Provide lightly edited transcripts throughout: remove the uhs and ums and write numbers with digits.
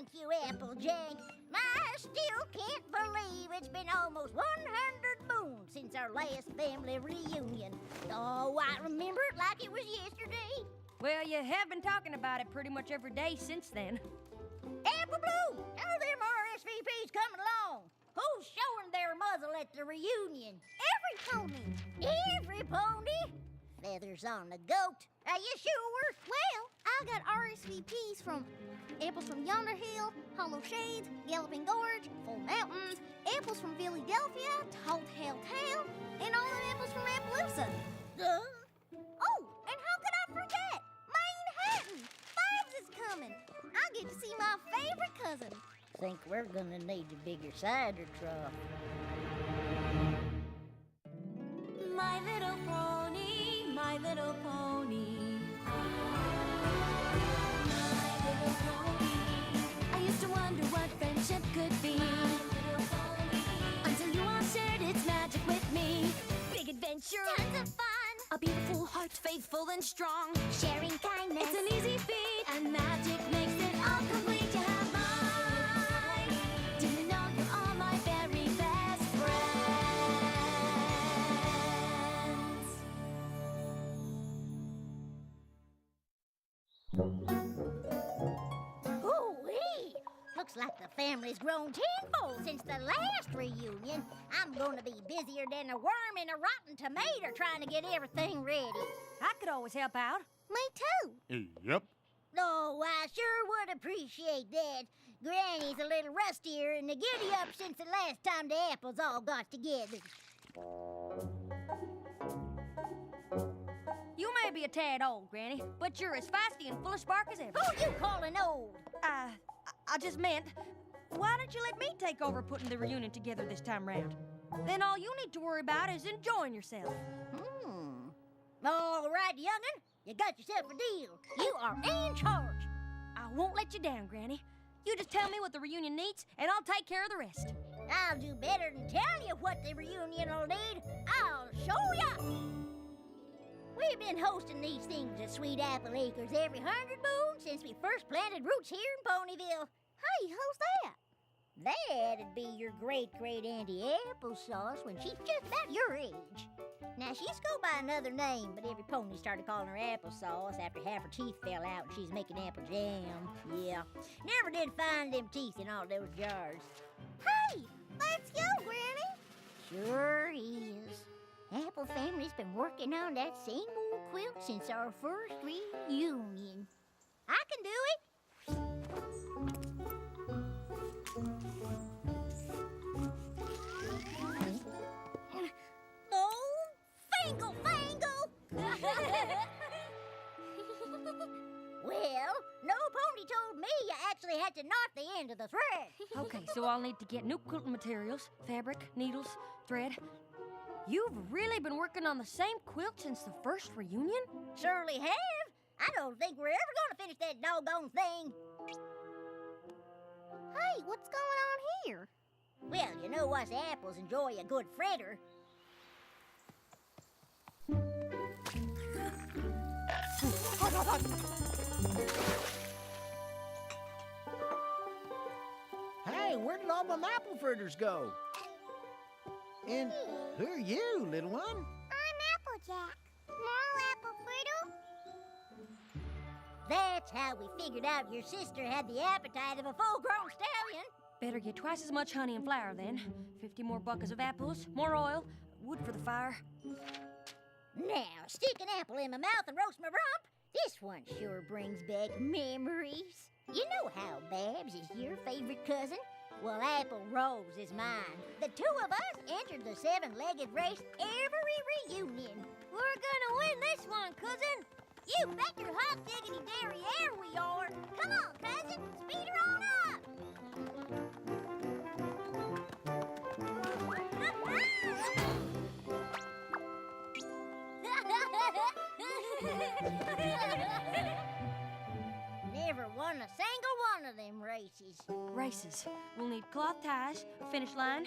thank you, Applejack. I still can't believe it's been almost 100 moons since our last family reunion. Oh, I remember it like it was yesterday. Well, you have been talking about it pretty much every day since then. Apple Blue, how are them RSVPs coming along? Who's showing their muzzle at the reunion? Every pony. Every pony? Feathers on the goat. Are you sure? Well, I got RSVPs from apples from Yonder Hill, Hollow Shades, Galloping Gorge, Full Mountains, apples from Philadelphia, Told Tale Town, and all the apples from Appaloosa. Oh, and how could I forget? Manhattan! Babs is coming. I get to see my favorite cousin. Think we're gonna need a bigger cider trough. My little pony, my little pony. My little pony. I used to wonder what friendship could be. Until you all shared its magic with me. Big adventure, Tons of fun. a beautiful heart, faithful and strong. Sharing kindness. It's an easy feat, and magic makes it all complete. You have mine. Do you know you're all my very best friends? Ooh-wee! Looks like the family's grown tenfold since the last reunion. I'm gonna be busier than a worm in a rotten tomato trying to get everything ready. I could always help out. Me too. Yep. Oh, I sure would appreciate that. Granny's a little rustier and the giddy-up since the last time the apples all got together. You may be a tad old, Granny, but you're as feisty and full of spark as ever. Who you calling old? I just meant, why don't you let me take over putting the reunion together this time round? Then all you need to worry about is enjoying yourself. All right, young'un. You got yourself a deal. You are in charge. I won't let you down, Granny. You just tell me what the reunion needs, and I'll take care of the rest. I'll do better than tell you what the reunion will need. I'll show ya. We've been hosting these things at Sweet Apple Acres every 100 moons since we first planted roots here in Ponyville. Hey, who's that? That'd be your great-great-auntie Applesauce when she's just about your age. Now, she used to go by another name, but every pony started calling her Applesauce after half her teeth fell out and she's making apple jam. Yeah, never did find them teeth in all those jars. Hey, let's go, Granny. Sure is. Apple family's been working on that same old quilt since our first reunion. I can do it. Oh, Fangle! Well, no pony told me you actually had to knot the end of the thread. Okay, so I'll need to get new quilting materials, fabric, needles, thread. You've really been working on the same quilt since the first reunion? Surely have. I don't think we're ever gonna finish that doggone thing. Hey, what's going on here? Well, you know us apples enjoy a good fritter. Hey, where did all them apple fritters go? And who are you, little one? I'm Applejack. Small apple fritter. That's how we figured out your sister had the appetite of a full-grown stallion. Better get twice as much honey and flour then. 50 more buckets of apples, more oil, wood for the fire. Now, stick an apple in my mouth and roast my rump. This one sure brings back memories. You know how Babs is your favorite cousin? Well, Apple Rose is mine. The two of us entered the seven-legged race every reunion. We're gonna win this one, cousin. You bet your hot diggity derriere we are. Come on, cousin, speed her on up. Never won a single one of them races. Races. We'll need cloth ties, a finish line.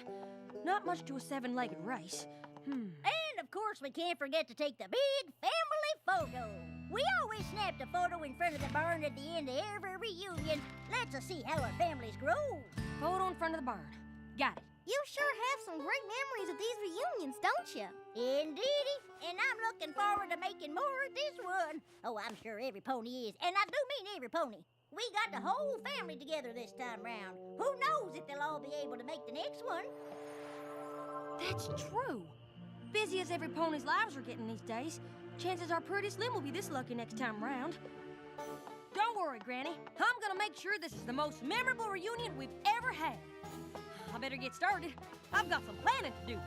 Not much to a seven-legged race. And, of course, we can't forget to take the big family photo. We always snapped a photo in front of the barn at the end of every reunion. Lets us see how our families grow. Photo in front of the barn. Got it. You sure have some great memories of these reunions, don't you? Indeedy. And I'm looking forward to making more at this one. Oh, I'm sure every pony is. And I do mean every pony. We got the whole family together this time round. Who knows if they'll all be able to make the next one? That's true. Busy as every pony's lives are getting these days, chances are pretty slim we'll be this lucky next time round. Don't worry, Granny. I'm gonna make sure this is the most memorable reunion we've ever had. I better get started. I've got some planning to do.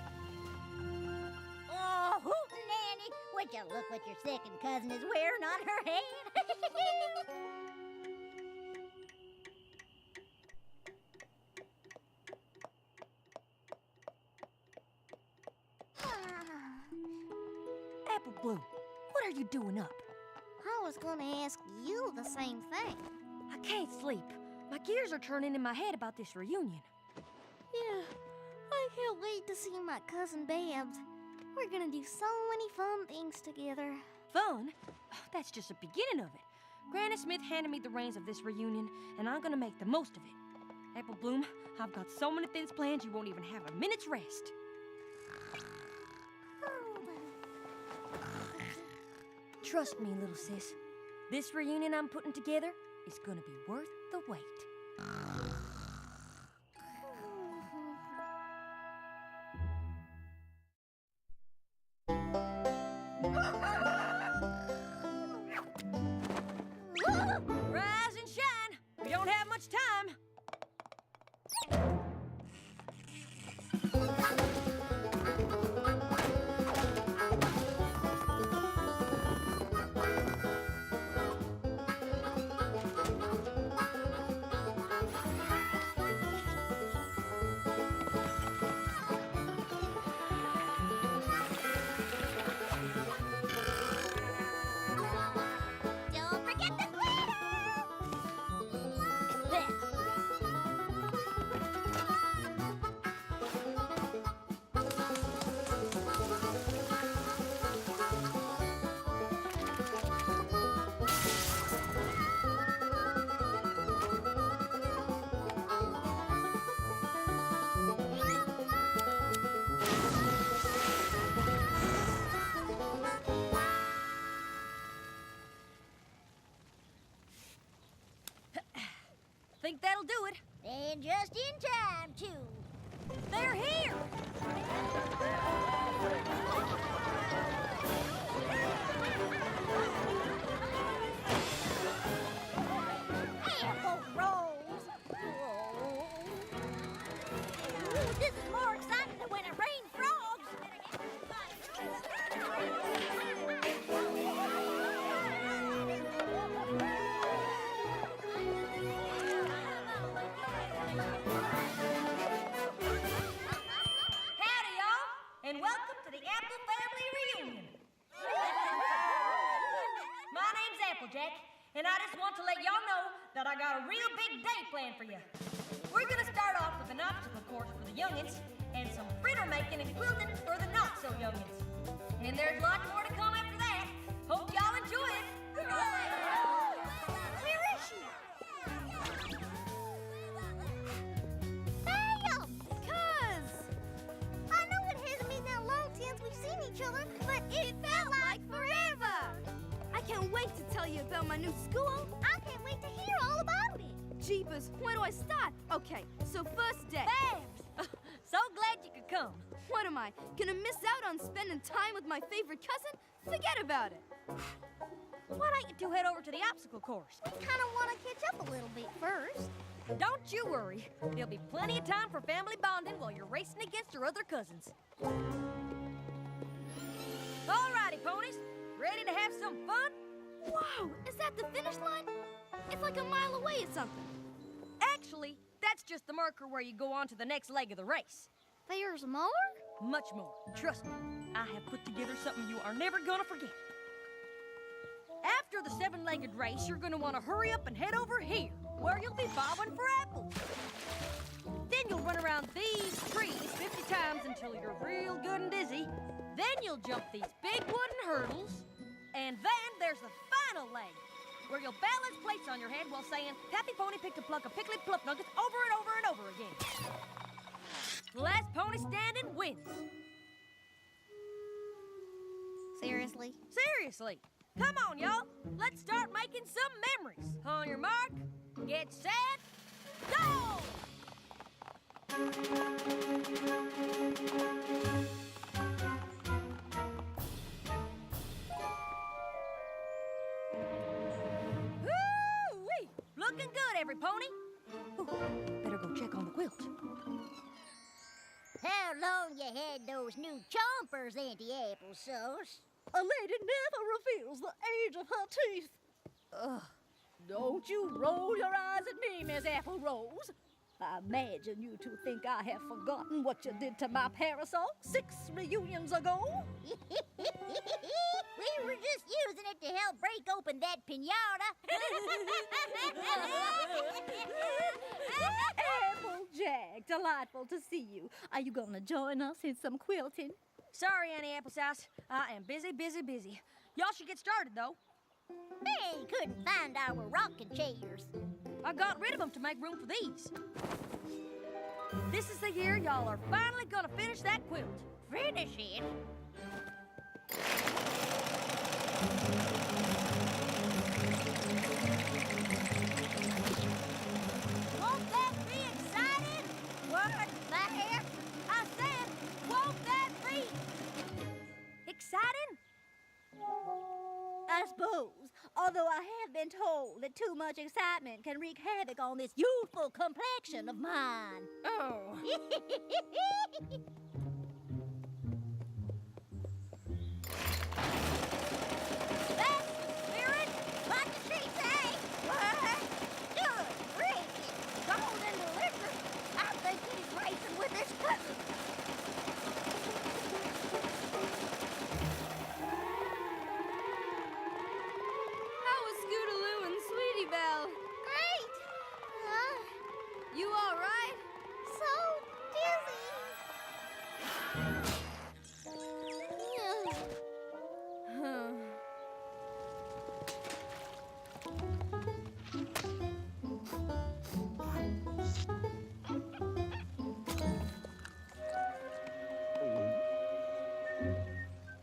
Oh, hootin' Nanny! Would you look what your second cousin is wearing on her head? Apple Bloom, what are you doing up? I was gonna ask you the same thing. I can't sleep. My gears are turning in my head about this reunion. Yeah, I can't wait to see my cousin Babs. We're gonna do so many fun things together. Fun? That's just the beginning of it. Granny Smith handed me the reins of this reunion, and I'm gonna make the most of it. Apple Bloom, I've got so many things planned you won't even have a minute's rest. Trust me, little sis. This reunion I'm putting together is gonna be worth the wait. Rise and shine! We don't have much time. Don't forget the glitter! Think that'll do it. And just in time, too. They're here! Apple rolls! Oh. Ooh, this is more exciting than when it rained frogs! Howdy, y'all, and welcome to the Apple Family Reunion. My name's Applejack, and I just want to let y'all know that I got a real big day planned for you. We're gonna start off with an obstacle course for the youngins and some fritter making and quilting for the not-so-youngins. And there's lots more to come after that. Hope y'all enjoy it. Where is she? Bam! Cuz! I know it hasn't been that long since we've seen each other, but it felt like forever! I can't wait to tell you about my new school. I can't wait to hear all about it. Jeepers, where do I start? Okay, so first day. Babs! So glad you could come. What am I, gonna miss out on spending time with my favorite cousin? Forget about it. Why don't you two head over to the obstacle course? We kind of want to catch up a little bit first. Don't you worry. There'll be plenty of time for family bonding while you're racing against your other cousins. Alrighty, ponies. Ready to have some fun? Whoa, is that the finish line? It's like a mile away or something. Actually, that's just the marker where you go on to the next leg of the race. There's more? Much more. Trust me, I have put together something you are never gonna forget. After the seven-legged race, you're gonna want to hurry up and head over here, where you'll be bobbing for apples. Then you'll run around these trees 50 times until you're real good and dizzy. Then you'll jump these big wooden hurdles. And then there's the final leg, where you'll balance plates on your head while saying, Happy Pony picked a pluck of pickly pluck nuggets over and over and over again. The last pony standing wins. Seriously? Seriously. Come on, y'all. Let's start making some memories. On your mark, get set, go! Woo-wee! Looking good, every pony. Ooh, better go check on the quilt. How long you had those new chompers, Auntie Applesauce? A lady never reveals the age of her teeth. Ugh. Don't you roll your eyes at me, Miss Apple Rose. I imagine you two think I have forgotten what you did to my parasol 6 reunions ago. We were just using it to help break open that pinata. Applejack, delightful to see you. Are you gonna join us in some quilting? Sorry, Auntie Applesauce. I am busy, busy, busy. Y'all should get started, though. Hey, couldn't find our rocking chairs. I got rid of them to make room for these. This is the year y'all are finally gonna finish that quilt. Finish it. Won't that be exciting? What? There? I said, won't that be exciting? I suppose, although I have been told that too much excitement can wreak havoc on this youthful complexion of mine. Oh. That's the spirit. What did she say? What? Good gracious. Golden liquor. I think he's racing with his cousin. How was Scootaloo and Sweetie Belle? Great! You all right? So dizzy.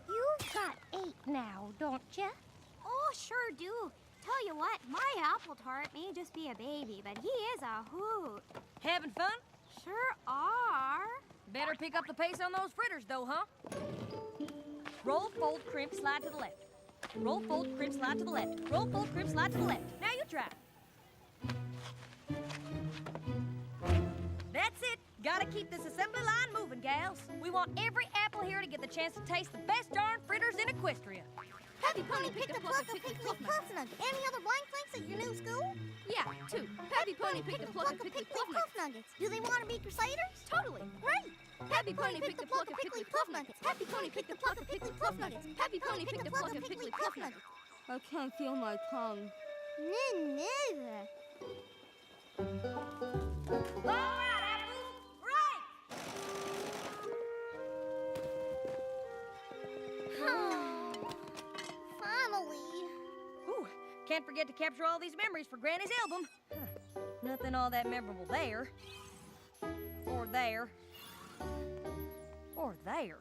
You've got 8 now, don't you? Oh, sure do. Tell you what, my apple tart may just be a baby, but he is a hoot. Having fun? Sure are. Better pick up the pace on those fritters, though, huh? Roll, fold, crimp, slide to the left. Roll, fold, crimp, slide to the left. Roll, fold, crimp, slide to the left. Now you try. That's it. Gotta keep this assembly line moving, gals. We want every apple here to get the chance to taste the best darn fritters in Equestria. Happy Pony picked a pluck of pickly pluff nuggets. Any other blank links at your new school? Yeah, 2. Happy Pony picked a pluck of pickly pluff nuggets. nuggets. Do they want to be crusaders? Totally. Great. Happy Pony picked a pluck of pickly pluff nuggets. Happy Pony picked a pluck of pickly pluff nuggets. Happy Pony picked a pluck of pickly pluff nuggets. I can't feel my tongue. Neither. All right, apples. Right. Finally. Ooh, can't forget to capture all these memories for Granny's album. Nothing all that memorable there. Or there. Or there.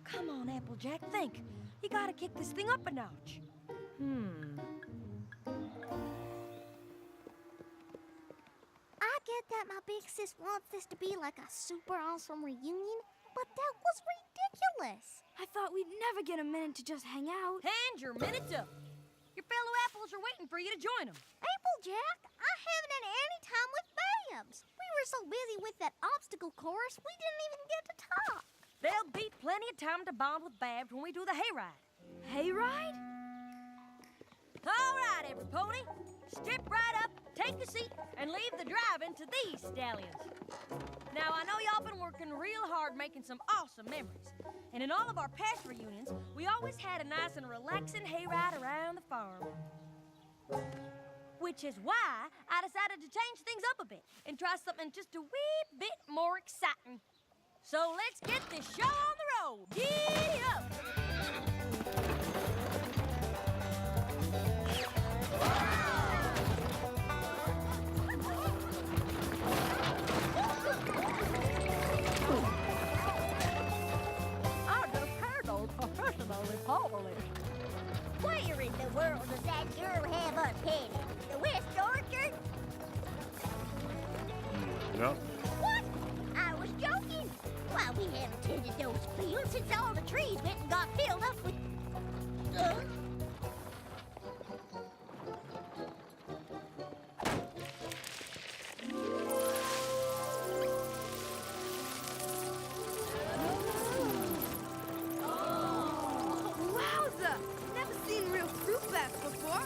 Come on, Applejack, think. You gotta kick this thing up a notch. I get that my big sis wants this to be like a super awesome reunion, but that was ridiculous. I thought we'd never get a minute to just hang out. Hand your minutes up. Your fellow apples are waiting for you to join them. Applejack, I haven't had any time with Babs. We were so busy with that obstacle course, we didn't even get to talk. There'll be plenty of time to bond with Babs when we do the hayride. Hayride? All right, every pony. Step right up, take a seat, and leave the driving to these stallions. Now, I know y'all been working real hard making some awesome memories. And in all of our past reunions, we always had a nice and relaxing hayride around the farm. Which is why I decided to change things up a bit and try something just a wee bit more exciting. So let's get this show on the road. Giddy up! haven't tended those fields since all the trees went and got filled up with... Wowza! Never seen real fruit bats before.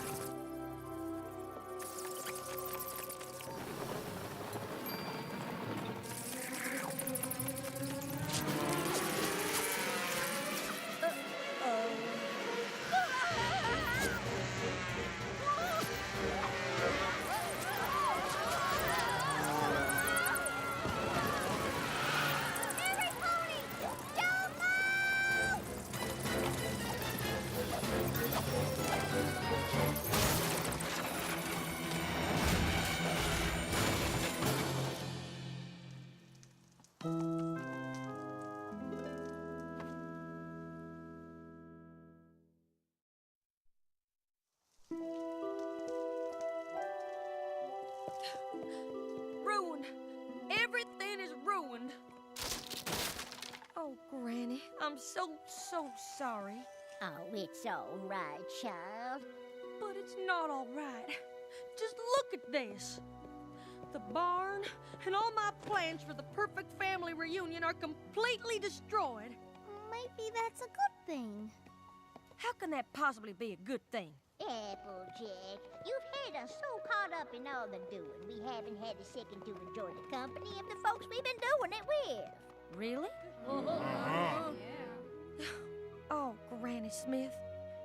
Ruined. Everything is ruined. Oh, Granny, I'm so sorry. Oh, it's all right, child. But it's not all right. Just look at this. The barn and all my plans for the perfect family reunion are completely destroyed. Maybe that's a good thing. How can that possibly be a good thing? Applejack, you've had us so caught up in all the doing, we haven't had a second to enjoy the company of the folks we've been doing it with. Really? Oh, Granny Smith,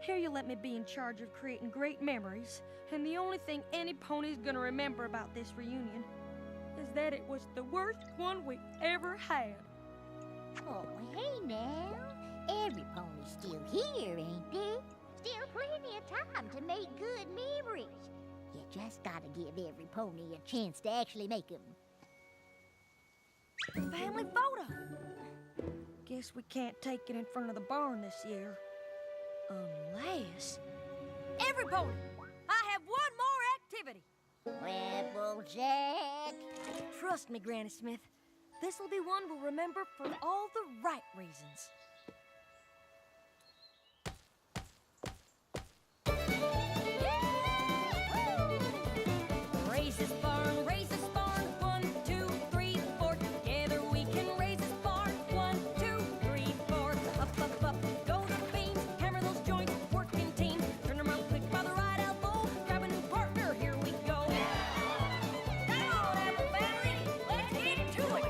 here you let me be in charge of creating great memories, and the only thing any pony's gonna remember about this reunion is that it was the worst one we ever had. Oh, hey now. Every pony's still here, ain't they? Still plenty of time to make good memories. You just gotta give every pony a chance to actually make them. Family photo. Guess we can't take it in front of the barn this year. Unless... Every pony, I have one more activity. Applejack. Trust me, Granny Smith. This'll be one we'll remember for all the right reasons. Raise this barn, 1, 2, 3, 4. Together we can raise this barn. 1, 2, 3, 4. Up, up, up, go the beams. Hammer those joints, working team. Turn them up quick by the right elbow. Grab a new partner, here we go. Come on, Apple family, let's get to it.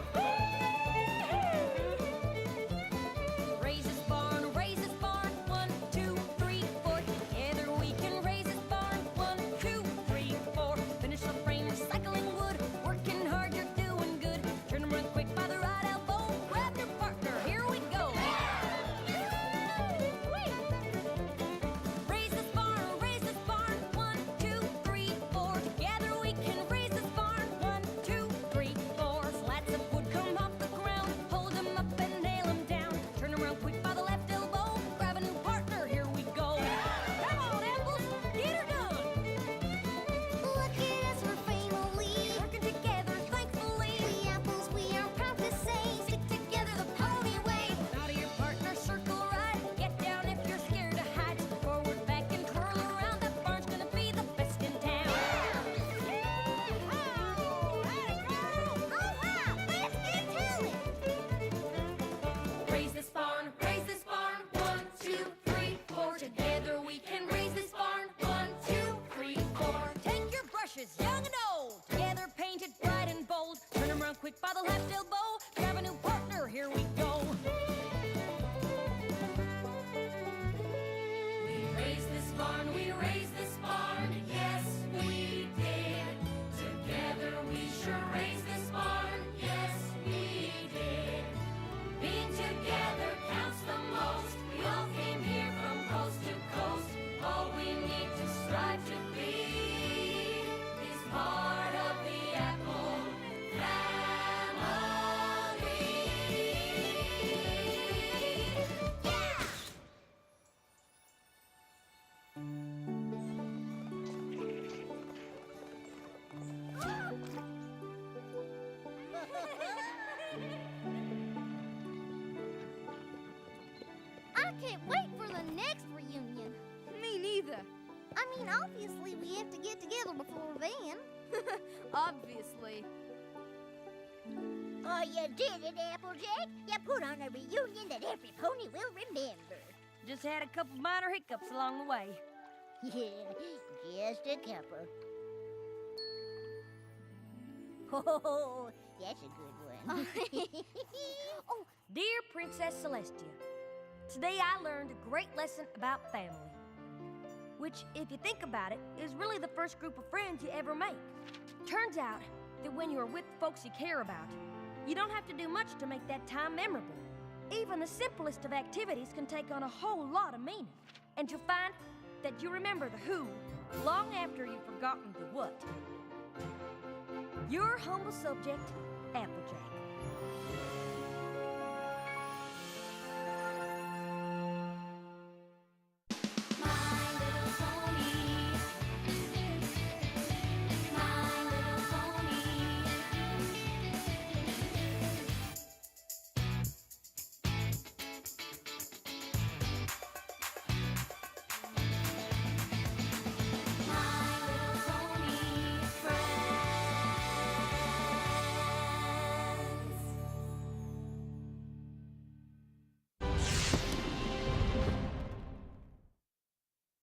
I can't wait for the next reunion. Me neither. I mean, obviously, we have to get together before then. Obviously. Oh, you did it, Applejack. You put on a reunion that every pony will remember. Just had a couple minor hiccups along the way. Yeah, just a couple. Oh, that's a good one. Oh, dear Princess Celestia, today I learned a great lesson about family, which, if you think about it, is really the first group of friends you ever make. Turns out that when you're with folks you care about, you don't have to do much to make that time memorable. Even the simplest of activities can take on a whole lot of meaning, and you'll find that you remember the who long after you've forgotten the what. Your humble subject, Applejack.